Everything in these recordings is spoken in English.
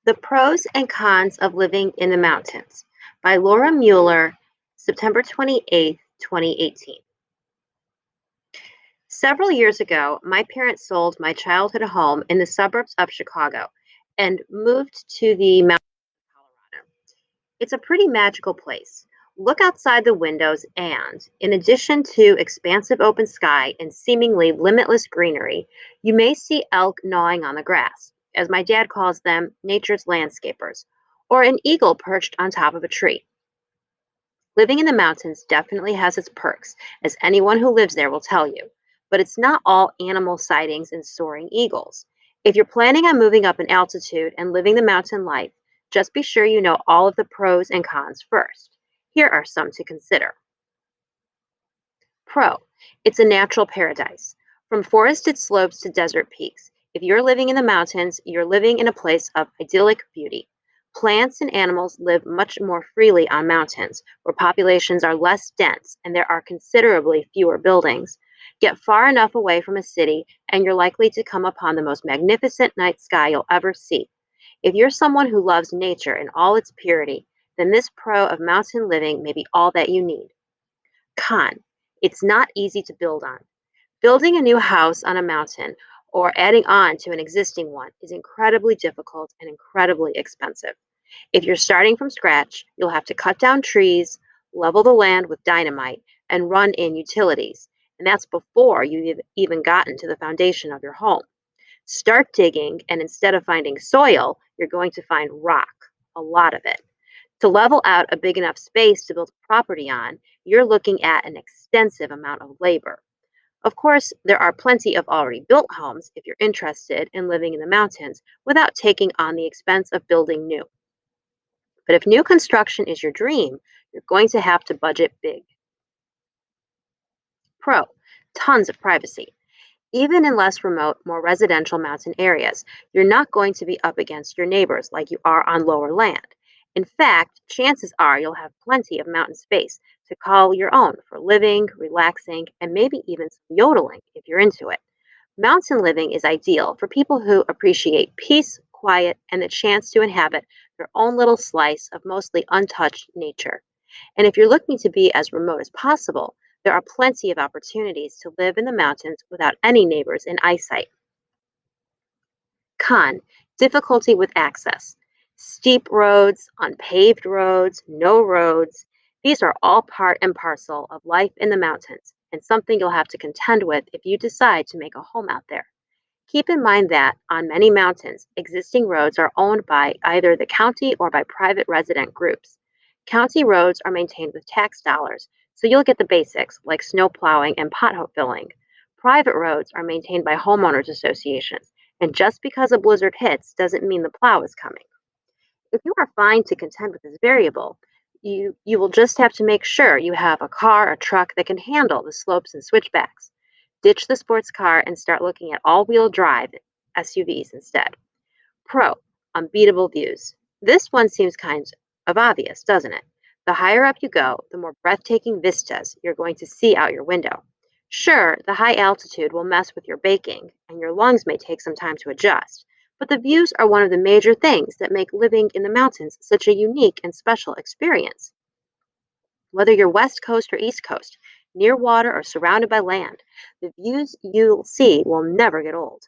The Pros and Cons of Living in the Mountains by Laura Mueller, September 28th, 2018. Several years ago, my parents sold my childhood home in the suburbs of Chicago and moved to the mountains of Colorado. It's a pretty magical place. Look outside the windows, and in addition to expansive open sky and seemingly limitless greenery, you may see elk gnawing on the grass, as my dad calls them, nature's landscapers, or an eagle perched on top of a tree. Living in the mountains definitely has its perks, as anyone who lives there will tell you, but it's not all animal sightings and soaring eagles. If you're planning on moving up in altitude and living the mountain life, just be sure you know all of the pros and cons first. Here are some to consider. Pro, it's a natural paradise. From forested slopes to desert peaks, if you're living in the mountains, you're living in a place of idyllic beauty. Plants and animals live much more freely on mountains, where populations are less dense and there are considerably fewer buildings. Get far enough away from a city, and you're likely to come upon the most magnificent night sky you'll ever see. If you're someone who loves nature in all its purity, then this pro of mountain living may be all that you need. Con, it's not easy to build on. Building a new house on a mountain or adding on to an existing one is incredibly difficult and incredibly expensive. If you're starting from scratch, you'll have to cut down trees, level the land with dynamite, and run in utilities. And that's before you've even gotten to the foundation of your home. Start digging, and instead of finding soil, you're going to find rock, a lot of it. To level out a big enough space to build a property on, you're looking at an extensive amount of labor. Of course, there are plenty of already built homes if you're interested in living in the mountains without taking on the expense of building new. But if new construction is your dream, you're going to have to budget big. Pro, tons of privacy. Even in less remote, more residential mountain areas, you're not going to be up against your neighbors like you are on lower land. In fact, chances are you'll have plenty of mountain space to call your own for living, relaxing, and maybe even some yodeling if you're into it. Mountain living is ideal for people who appreciate peace, quiet, and the chance to inhabit their own little slice of mostly untouched nature. And if you're looking to be as remote as possible, there are plenty of opportunities to live in the mountains without any neighbors in eyesight. Con, difficulty with access. Steep roads, unpaved roads, no roads. These are all part and parcel of life in the mountains and something you'll have to contend with if you decide to make a home out there. Keep in mind that on many mountains, existing roads are owned by either the county or by private resident groups. County roads are maintained with tax dollars, so you'll get the basics like snow plowing and pothole filling. Private roads are maintained by homeowners associations, and just because a blizzard hits doesn't mean the plow is coming. If you are fine to contend with this variable, you will just have to make sure you have a car or truck that can handle the slopes and switchbacks. Ditch the sports car and start looking at all-wheel drive SUVs instead. Pro, unbeatable views. This one seems kind of obvious, doesn't it? The higher up you go, the more breathtaking vistas you're going to see out your window. Sure, the high altitude will mess with your baking, and your lungs may take some time to adjust, but the views are one of the major things that make living in the mountains such a unique and special experience. Whether you're West Coast or East Coast, near water or surrounded by land, the views you'll see will never get old.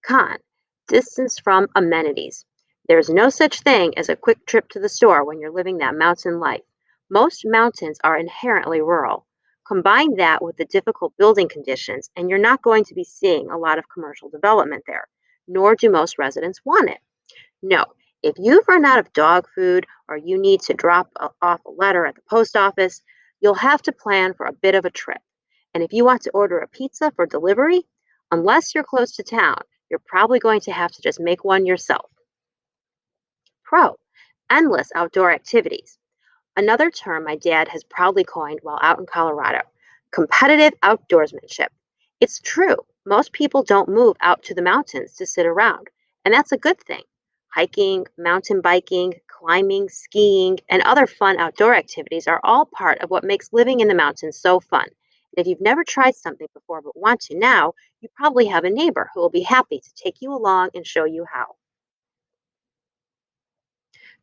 Con, distance from amenities. There's no such thing as a quick trip to the store when you're living that mountain life. Most mountains are inherently rural. Combine that with the difficult building conditions, and you're not going to be seeing a lot of commercial development there, nor do most residents want it. No, if you've run out of dog food or you need to off a letter at the post office, you'll have to plan for a bit of a trip. And if you want to order a pizza for delivery, unless you're close to town, you're probably going to have to just make one yourself. Pro, endless outdoor activities. Another term my dad has proudly coined while out in Colorado, competitive outdoorsmanship. It's true. Most people don't move out to the mountains to sit around, and that's a good thing. Hiking, mountain biking, climbing, skiing, and other fun outdoor activities are all part of what makes living in the mountains so fun. And if you've never tried something before but want to now, you probably have a neighbor who will be happy to take you along and show you how.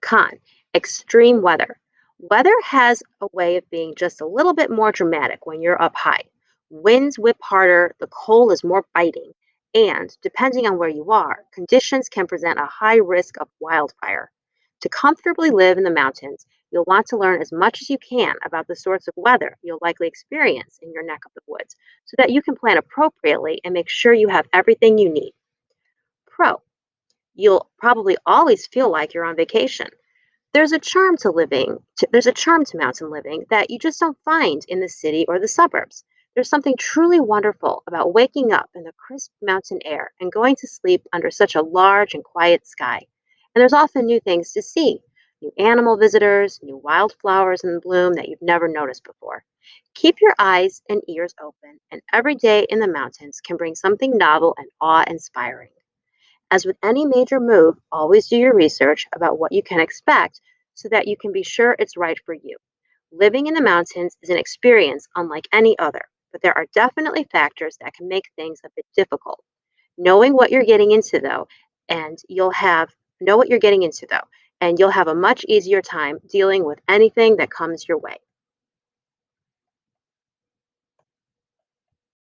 Con, extreme weather. Weather has a way of being just a little bit more dramatic when you're up high. Winds whip harder, the cold is more biting, and depending on where you are, conditions can present a high risk of wildfire. To comfortably live in the mountains, you'll want to learn as much as you can about the sorts of weather you'll likely experience in your neck of the woods so that you can plan appropriately and make sure you have everything you need. Pro, you'll probably always feel like you're on vacation. There's a charm to mountain living that you just don't find in the city or the suburbs. There's something truly wonderful about waking up in the crisp mountain air and going to sleep under such a large and quiet sky. And there's often new things to see, new animal visitors, new wildflowers in bloom that you've never noticed before. Keep your eyes and ears open, and every day in the mountains can bring something novel and awe-inspiring. As with any major move, always do your research about what you can expect so that you can be sure it's right for you. Living in the mountains is an experience unlike any other, but there are definitely factors that can make things a bit difficult. Knowing what you're getting into though, and you'll have know what you're getting into though, and you'll have a much easier time dealing with anything that comes your way.